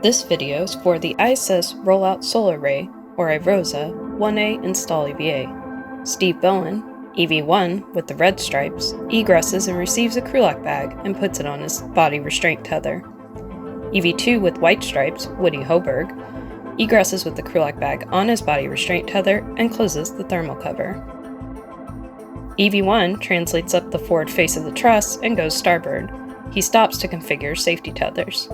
This video is for the ISS Rollout Solar Array, or IROSA, 1A install EVA. Steve Bowen, EV1 with the red stripes, egresses and receives a crew lock bag and puts it on his body restraint tether. EV2 with white stripes, Woody Hoburg, egresses with the crew lock bag on his body restraint tether and closes the thermal cover. EV1 translates up the forward face of the truss and goes starboard. He stops to configure safety tethers.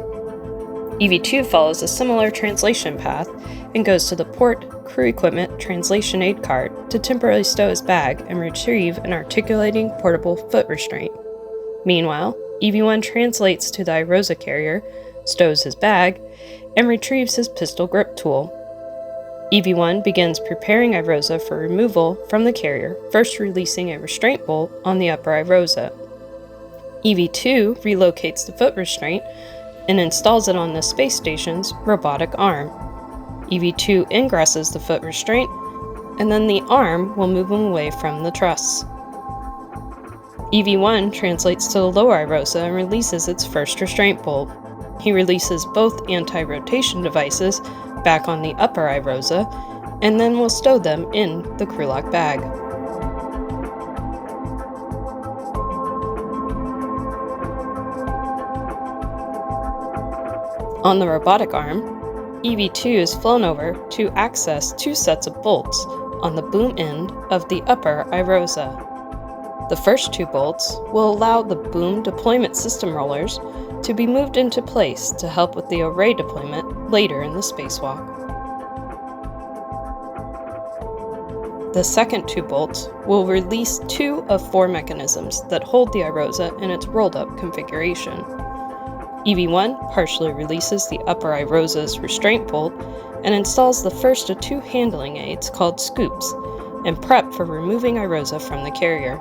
EV2 follows a similar translation path and goes to the port crew equipment translation aid cart to temporarily stow his bag and retrieve an articulating portable foot restraint. Meanwhile, EV1 translates to the IROSA carrier, stows his bag, and retrieves his pistol grip tool. EV1 begins preparing IROSA for removal from the carrier, first releasing a restraint bolt on the upper IROSA. EV2 relocates the foot restraint and installs it on the space station's robotic arm. EV2 ingresses the foot restraint, and then the arm will move him away from the truss. EV1 translates to the lower IROSA and releases its first restraint bolt. He releases both anti-rotation devices back on the upper IROSA, and then will stow them in the crew lock bag. On the robotic arm, EV2 is flown over to access two sets of bolts on the boom end of the upper IROSA. The first two bolts will allow the boom deployment system rollers to be moved into place to help with the array deployment later in the spacewalk. The second two bolts will release two of four mechanisms that hold the IROSA in its rolled-up configuration. EV1 partially releases the upper IROSA's restraint bolt and installs the first of two handling aids called scoops and prep for removing IROSA from the carrier.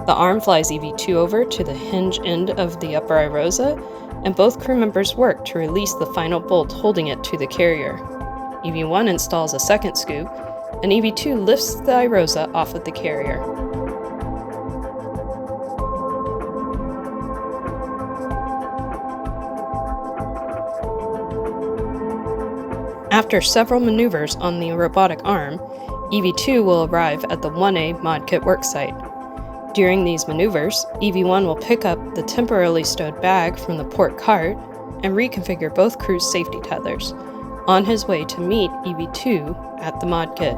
The arm flies EV2 over to the hinge end of the upper IROSA, and both crew members work to release the final bolt holding it to the carrier. EV1 installs a second scoop, and EV2 lifts the IROSA off of the carrier. After several maneuvers on the robotic arm, EV2 will arrive at the 1A mod kit worksite. During these maneuvers, EV1 will pick up the temporarily stowed bag from the port cart and reconfigure both crews' safety tethers, on his way to meet EV2 at the mod kit.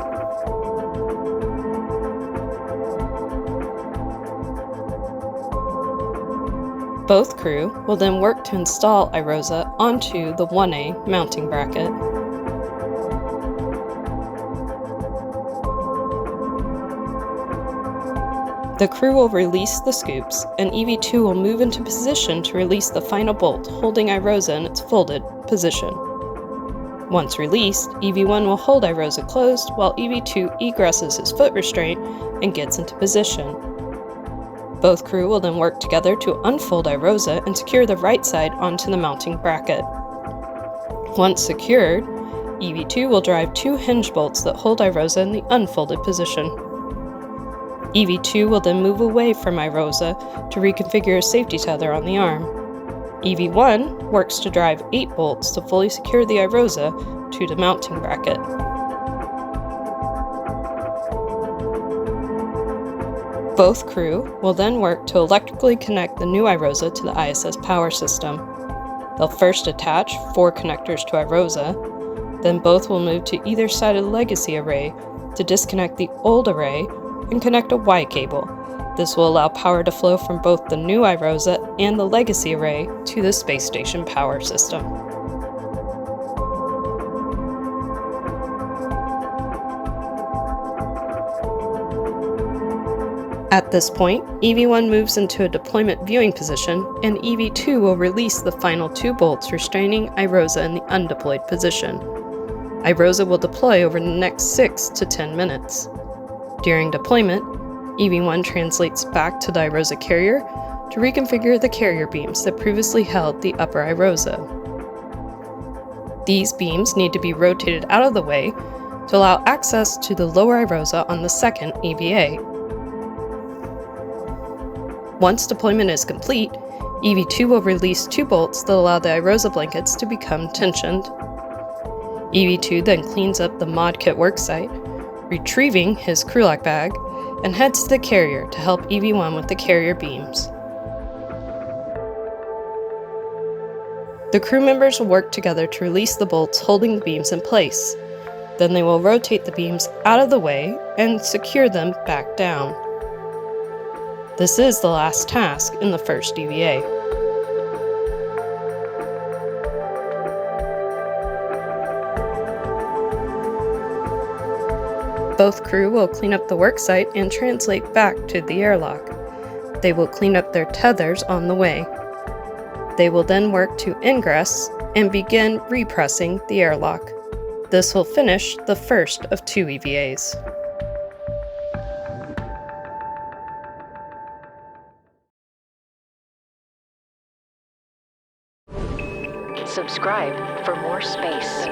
Both crew will then work to install IROSA onto the 1A mounting bracket. The crew will release the scoops, and EV2 will move into position to release the final bolt, holding IROSA in its folded position. Once released, EV1 will hold IROSA closed while EV2 egresses his foot restraint and gets into position. Both crew will then work together to unfold IROSA and secure the right side onto the mounting bracket. Once secured, EV2 will drive two hinge bolts that hold IROSA in the unfolded position. EV2 will then move away from IROSA to reconfigure a safety tether on the arm. EV1 works to drive 8 bolts to fully secure the IROSA to the mounting bracket. Both crew will then work to electrically connect the new IROSA to the ISS power system. They'll first attach 4 connectors to IROSA, then both will move to either side of the legacy array to disconnect the old array and connect a Y cable. This will allow power to flow from both the new IROSA and the legacy array to the space station power system. At this point, EV1 moves into a deployment viewing position, and EV2 will release the final 2 bolts restraining IROSA in the undeployed position. IROSA will deploy over the next 6 to 10 minutes. During deployment, EV1 translates back to the IROSA carrier to reconfigure the carrier beams that previously held the upper IROSA. These beams need to be rotated out of the way to allow access to the lower IROSA on the second EVA. Once deployment is complete, EV2 will release 2 bolts that allow the IROSA blankets to become tensioned. EV2 then cleans up the mod kit worksite, retrieving his crew lock bag, and heads to the carrier to help EV1 with the carrier beams. The crew members will work together to release the bolts holding the beams in place. Then they will rotate the beams out of the way and secure them back down. This is the last task in the first EVA. Both crew will clean up the worksite and translate back to the airlock. They will clean up their tethers on the way. They will then work to ingress and begin repressing the airlock. This will finish the first of 2 EVAs. Subscribe for more space.